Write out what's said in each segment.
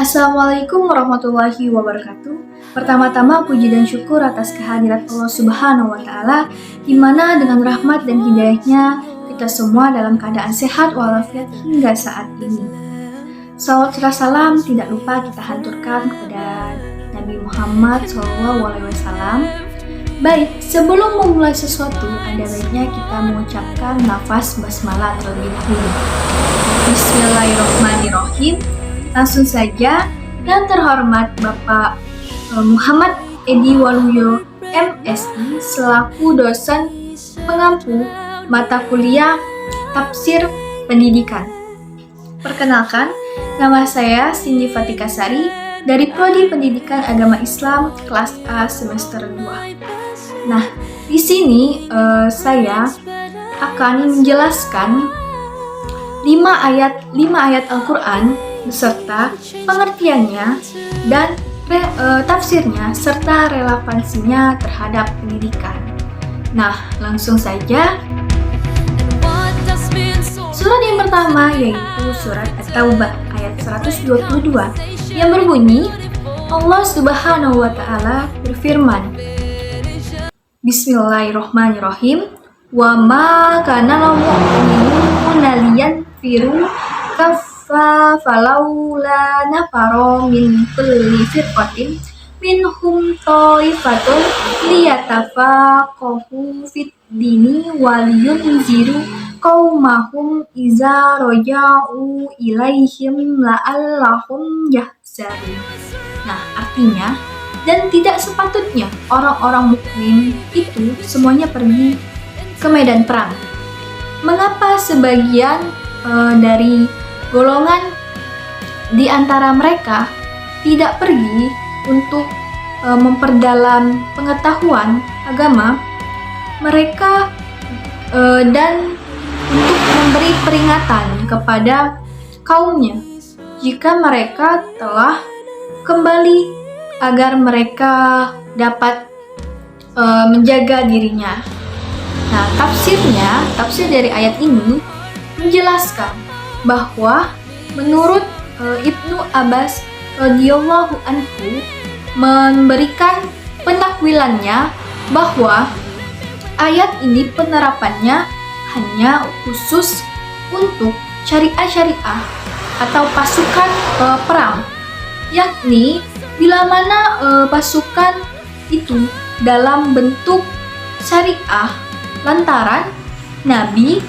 Assalamualaikum warahmatullahi wabarakatuh. Pertama-tama puji dan syukur atas kehadirat Allah Subhanahu wa Ta'ala, di mana dengan rahmat dan hidayahnya kita semua dalam keadaan sehat walafiat hingga saat ini. Salawat serta salam tidak lupa kita haturkan kepada Nabi Muhammad SAW. Baik, sebelum memulai sesuatu, ada baiknya kita mengucapkan lafaz basmalah terlebih dahulu. Bismillahirrahmanirrahim. Langsung saja, yang terhormat Bapak Muhammad Edi Waluyo MSI selaku dosen pengampu mata kuliah Tafsir Pendidikan. Perkenalkan, nama saya Cindy Fatika Sari dari Prodi Pendidikan Agama Islam kelas A semester 2. Nah, di sini saya akan menjelaskan 5 ayat Al-Qur'an beserta pengertiannya dan tafsirnya serta relevansinya terhadap pendidikan. Nah, langsung saja. Surat yang pertama yaitu surat At-Taubah ayat 122 yang berbunyi, Allah Subhanahu wa Ta'ala berfirman, Bismillahirrahmanirrahim, wa ma kana lil mu'minina liyanfiru falaula nafaro min kulli firqatin minhum ta'ifatun liyatafaqahu fid dini waliyunziru qaumahum iza raja'u ilaihim la'allahum yahzarun. Nah, artinya, dan tidak sepatutnya orang-orang mukmin itu semuanya pergi ke medan perang. Mengapa sebagian dari golongan di antara mereka tidak pergi untuk memperdalam pengetahuan agama mereka dan untuk memberi peringatan kepada kaumnya jika mereka telah kembali agar mereka dapat menjaga dirinya. Nah, tafsir dari ayat ini menjelaskan bahwa menurut Ibnu Abbas radhiyallahu anhu memberikan penakwilannya bahwa ayat ini penerapannya hanya khusus untuk syariah atau pasukan perang, yakni bila mana pasukan itu dalam bentuk syariah lantaran Nabi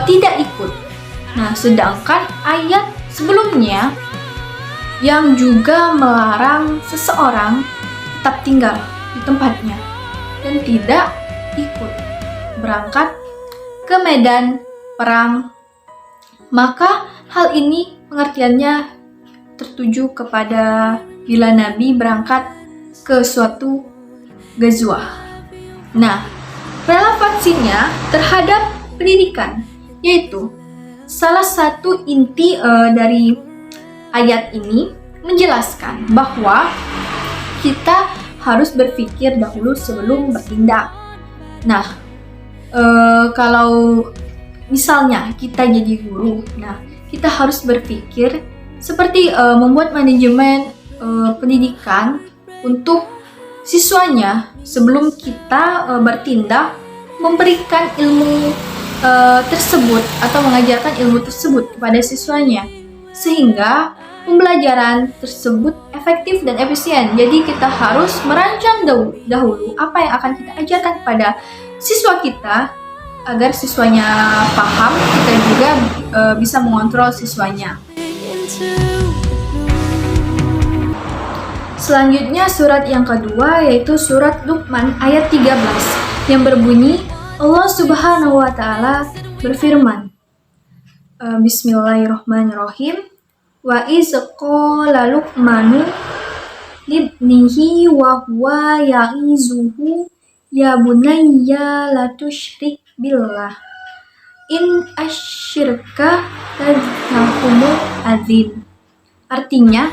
tidak ikut. Nah, sedangkan ayat sebelumnya yang juga melarang seseorang tetap tinggal di tempatnya dan tidak ikut berangkat ke medan perang, maka hal ini pengertiannya tertuju kepada bila Nabi berangkat ke suatu ghazwah. Nah, relevansinya terhadap pendidikan yaitu salah satu inti dari ayat ini menjelaskan bahwa kita harus berpikir dahulu sebelum bertindak. Nah, kalau misalnya kita jadi guru, nah kita harus berpikir seperti membuat manajemen pendidikan untuk siswanya sebelum kita bertindak memberikan ilmu tersebut atau mengajarkan ilmu tersebut kepada siswanya sehingga pembelajaran tersebut efektif dan efisien. Jadi kita harus merancang dahulu apa yang akan kita ajarkan kepada siswa kita agar siswanya paham, kita juga bisa mengontrol siswanya. Selanjutnya surat yang kedua yaitu surat Luqman ayat 13 yang berbunyi, Allah Subhanahu wa Ta'ala berfirman, Bismillahirrahmanirrahim, wa iz qala Luqmanu libnihi wa huwa ya'izuhu ya bunayya la tusyrik billah in asyirka ladzahumul adzim. Artinya,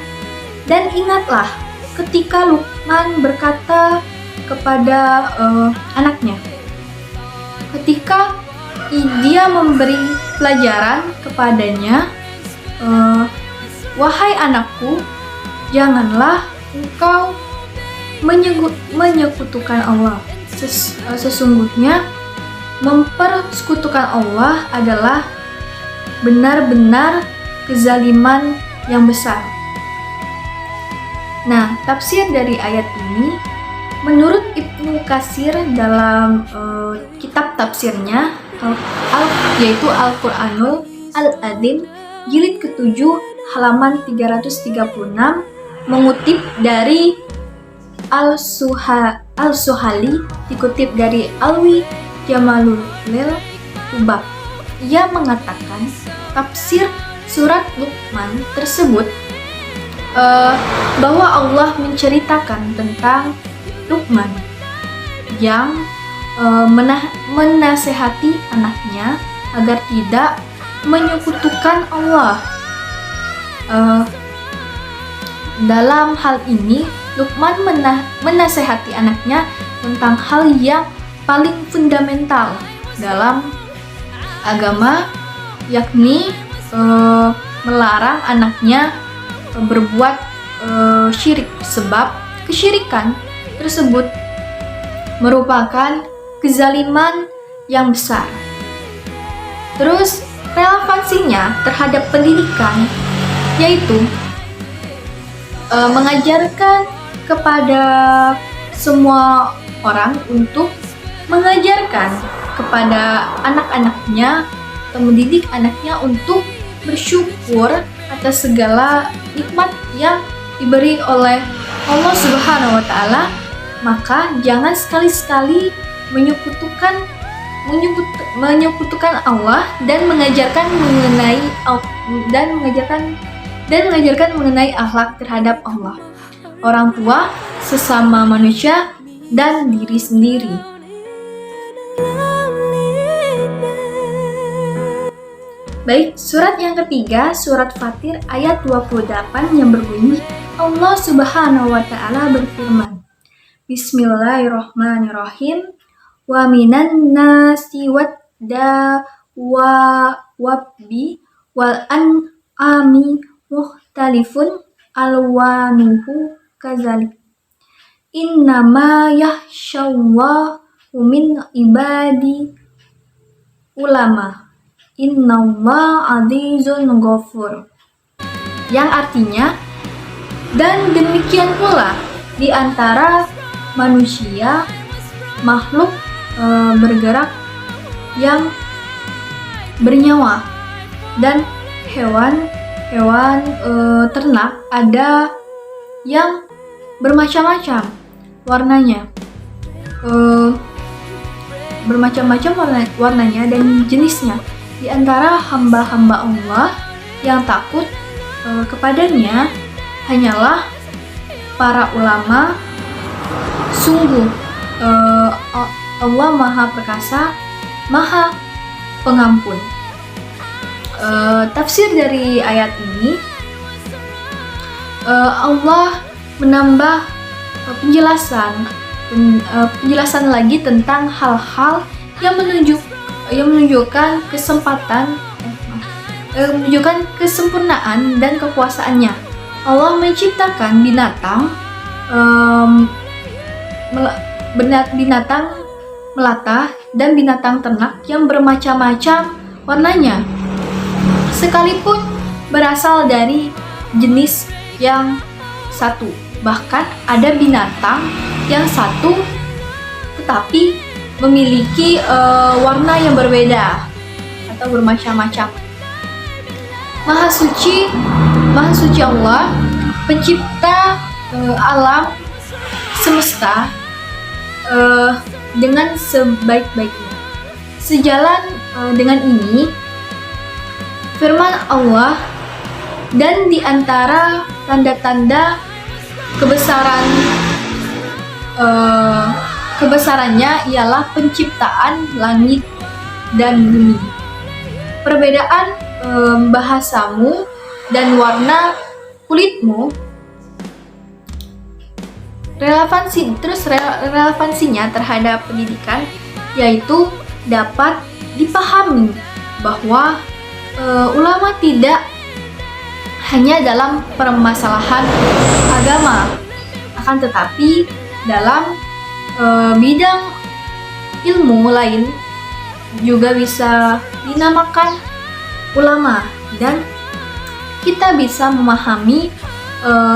dan ingatlah ketika Luqman berkata kepada anaknya ketika dia memberi pelajaran kepadanya Wahai anakku, janganlah engkau menyekutukan Allah. Sesungguhnya mempersekutukan Allah adalah benar-benar kezaliman yang besar. Nah, tafsir dari ayat ini menurut Ibnu Katsir dalam kitab tafsirnya yaitu Al-Qur'anul Al-Azim jilid ke-7 halaman 336 mengutip dari Al-Suhali dikutip dari Alwi Jamalulil Ubab. Ia mengatakan tafsir surat Luqman tersebut bahwa Allah menceritakan tentang Luqman yang menasehati anaknya agar tidak menyekutukan Allah. Dalam hal ini, Luqman menasehati anaknya tentang hal yang paling fundamental dalam agama, yakni melarang anaknya berbuat syirik, sebab kesyirikan tersebut merupakan kezaliman yang besar. Terus relevansinya terhadap pendidikan yaitu mengajarkan kepada semua orang untuk mengajarkan kepada anak-anaknya atau mendidik anaknya untuk bersyukur atas segala nikmat yang diberi oleh Allah Subhanahu wa Ta'ala. Maka jangan sekali-sekali menyekutukan Allah dan mengajarkan mengenai akhlak terhadap Allah, orang tua, sesama manusia, dan diri sendiri. Baik, surat yang ketiga, surat Fatir ayat 28 yang berbunyi, Allah Subhanahu wa Ta'ala berfirman, Bismillahirrahmanirrahim, wa minan nasi wabbi wal an'ami mukhtalifun alwanuhu kadzalik. Innama yakhshallahu min ibadi ulama. Innallaha azizun ghafur. Yang artinya, dan demikian pula di antara manusia, makhluk bergerak yang bernyawa, dan hewan ternak ada yang bermacam-macam warnanya, warnanya dan jenisnya. Di antara hamba-hamba Allah yang takut kepadanya hanyalah para ulama. Sungguh Allah Maha Perkasa, Maha Pengampun. Tafsir dari ayat ini, Allah menambah penjelasan lagi tentang hal-hal yang menunjukkan kesempurnaan dan kekuasaannya. Allah menciptakan binatang melata dan binatang ternak yang bermacam-macam warnanya, sekalipun berasal dari jenis yang satu. Bahkan ada binatang yang satu tetapi memiliki warna yang berbeda atau bermacam-macam. Maha suci Allah, pencipta alam semesta dengan sebaik-baiknya. Sejalan dengan ini, firman Allah, dan di antara tanda-tanda kebesarannya ialah penciptaan langit dan bumi. Perbedaan bahasamu dan warna kulitmu, relevansinya terhadap pendidikan yaitu dapat dipahami bahwa ulama tidak hanya dalam permasalahan agama, akan tetapi dalam bidang ilmu lain juga bisa dinamakan ulama, dan kita bisa memahami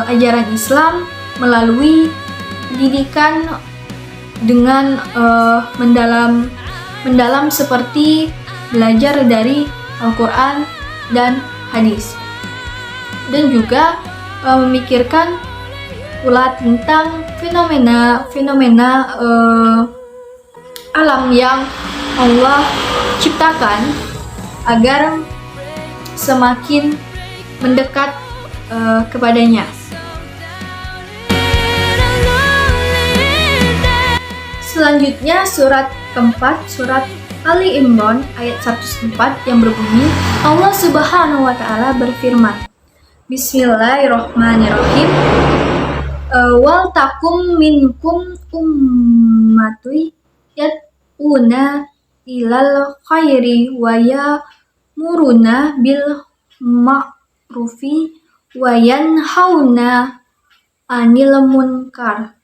ajaran Islam melalui pendidikan dengan mendalam seperti belajar dari Al-Quran dan hadis, dan juga memikirkan pula tentang fenomena alam yang Allah ciptakan agar semakin mendekat kepadanya. Selanjutnya surat keempat, surat Ali Imran ayat 104 yang berbunyi, Allah Subhanahu wa Ta'ala berfirman, Bismillahirrahmanirrahim. Wal takum minkum ummatu yad'una ilal khairi wa ya'muruna bil ma'rufi wa yanhauna 'anil munkar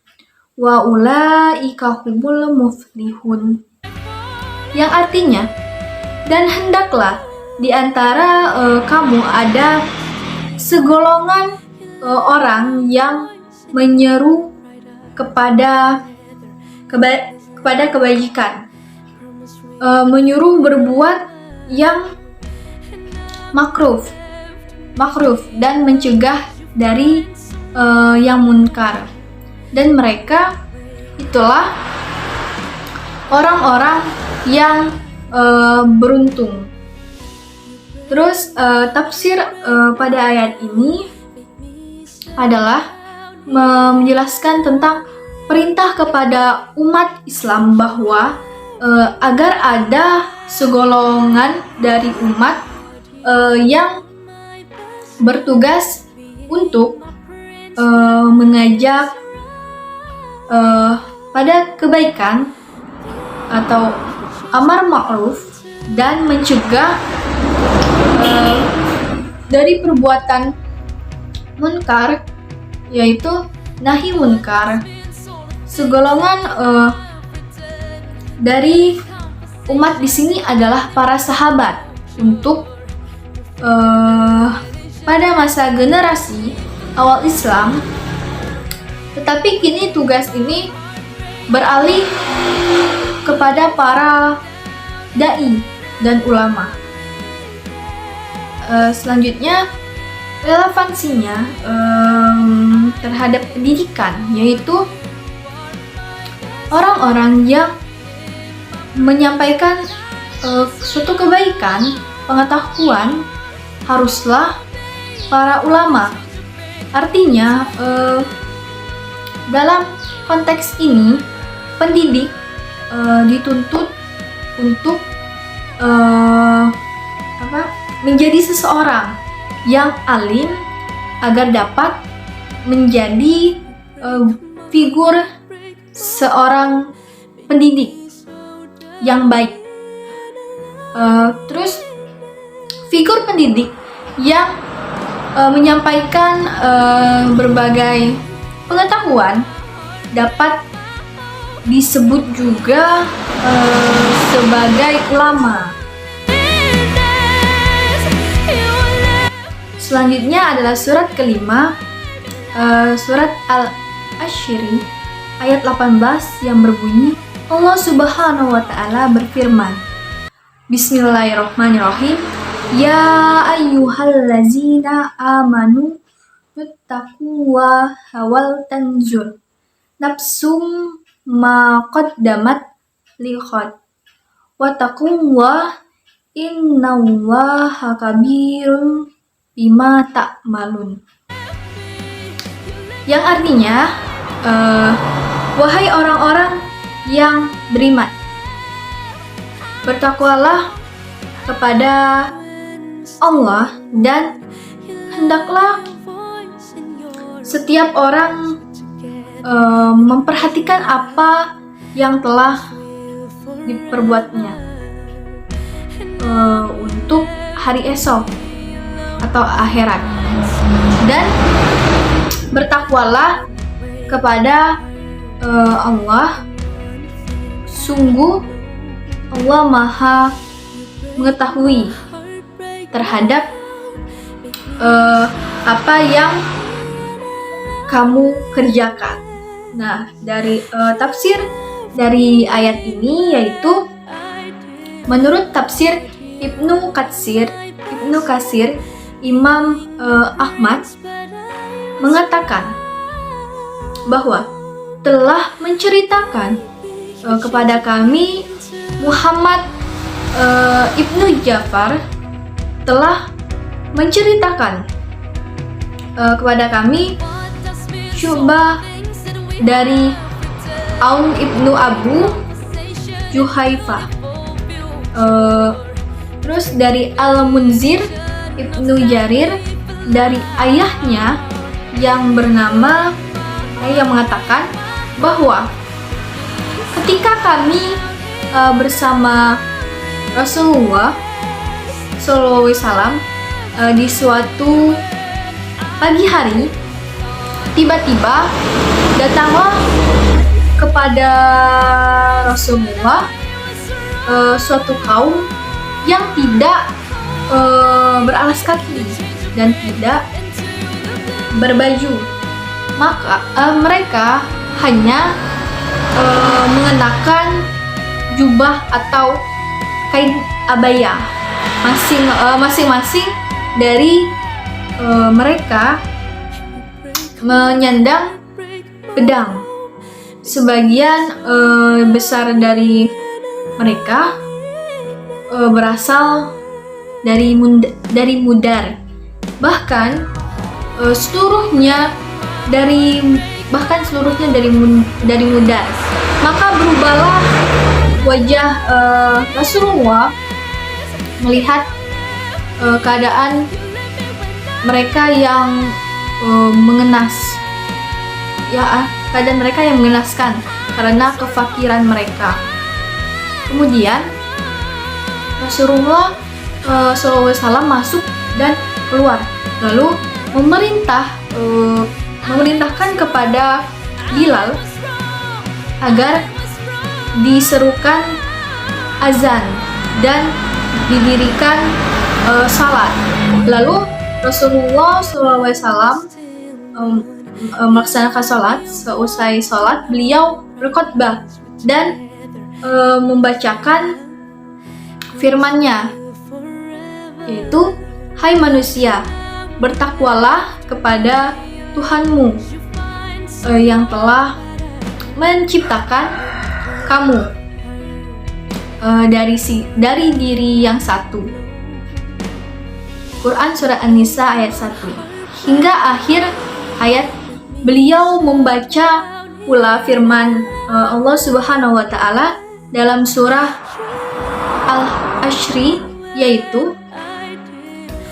wa ulaika humul muflihun. Yang artinya, dan hendaklah di antara kamu ada segolongan orang yang menyeru kepada kebajikan, menyuruh berbuat yang makruf dan mencegah dari yang munkar, dan mereka itulah orang-orang yang beruntung. Terus tafsir pada ayat ini adalah menjelaskan tentang perintah kepada umat Islam bahwa agar ada segolongan dari umat yang bertugas untuk mengajak pada kebaikan atau amar ma'ruf dan mencegah dari perbuatan munkar, yaitu nahi munkar. Segolongan dari umat di sini adalah para sahabat untuk pada masa generasi awal Islam, tetapi kini tugas ini beralih kepada para dai dan ulama. Selanjutnya, relevansinya terhadap pendidikan, yaitu orang-orang yang menyampaikan suatu kebaikan, pengetahuan, haruslah para ulama. Artinya, dalam konteks ini, pendidik dituntut untuk menjadi seseorang yang alim agar dapat menjadi figur seorang pendidik yang baik. Terus figur pendidik yang menyampaikan berbagai pengetahuan dapat disebut juga sebagai ulama. Selanjutnya adalah surat kelima, surat Al-Asyri ayat 18 yang berbunyi, Allah Subhanahu wa Ta'ala berfirman, Bismillahirrahmanirrahim, Ya ayyuhallazina amanu wattaquwa hawal tanzur nafsum ma qaddamat liqad wattaquwa innallaha kabirun bima ta'malun. Yang artinya, wahai orang-orang yang beriman, bertakwalah kepada Allah, dan hendaklah setiap orang memperhatikan apa yang telah diperbuatnya untuk hari esok. atau akhirat. Dan bertakwalah kepada Allah, sungguh Allah Maha mengetahui terhadap apa yang kamu kerjakan. Nah, dari tafsir dari ayat ini yaitu menurut tafsir Ibnu Katsir, Imam Ahmad mengatakan bahwa telah menceritakan kepada kami Muhammad Ibnu Ja'far telah menceritakan kepada kami Syu'bah dari Aun Ibnu Abu Juhaifah, terus dari Al-Munzir Ibnu Jarir dari ayahnya yang bernama yang mengatakan bahwa ketika kami bersama Rasulullah SAW di suatu pagi hari, tiba-tiba datanglah kepada Rasulullah suatu kaum yang tidak beralas kaki dan tidak berbaju. Maka mereka hanya mengenakan jubah atau kain abaya. Masing-masing dari mereka menyandang pedang. Sebagian besar dari mereka berasal dari Mudar. Bahkan seluruhnya dari Mudar. Maka berubahlah wajah Rasulullah melihat keadaan mereka yang keadaan mereka yang mengenaskan karena kefakiran mereka. Kemudian Rasulullah SAW masuk dan keluar, lalu memerintahkan kepada Bilal agar diserukan azan dan didirikan salat. Lalu Rasulullah SAW melaksanakan salat. Seusai salat, beliau berkhutbah dan membacakan firman-Nya, yaitu, "Hai manusia, bertakwalah kepada Tuhanmu yang telah menciptakan kamu dari diri yang satu." Quran Surah An-Nisa ayat 1 hingga akhir ayat. Beliau membaca pula firman Allah Subhanahu wa Ta'ala dalam surah Al-Ashr, yaitu,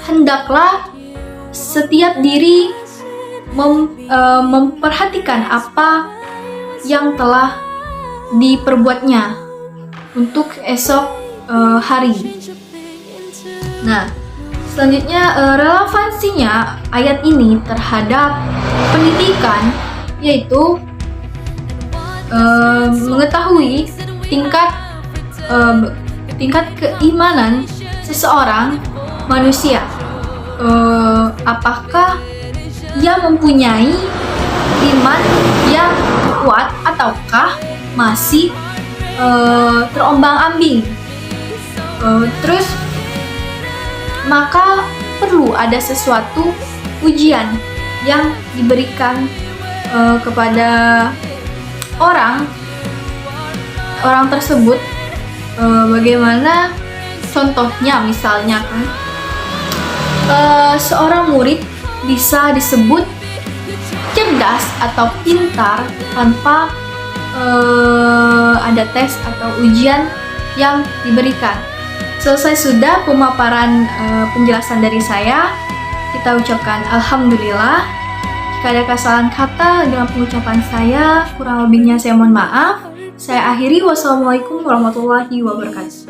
"Hendaklah setiap diri memperhatikan apa yang telah diperbuatnya untuk esok hari." Nah, selanjutnya relevansinya ayat ini terhadap pendidikan, yaitu mengetahui tingkat keimanan seseorang manusia. Apakah ia mempunyai iman yang kuat ataukah masih terombang-ambing. Terus maka perlu ada sesuatu ujian yang diberikan kepada orang tersebut. Bagaimana contohnya, misalnya kan seorang murid bisa disebut cerdas atau pintar tanpa ada tes atau ujian yang diberikan. Selesai sudah pemaparan penjelasan dari saya. Kita ucapkan alhamdulillah. Jika ada kesalahan kata dalam pengucapan saya, kurang lebihnya saya mohon maaf. Saya akhiri. Wassalamualaikum warahmatullahi wabarakatuh.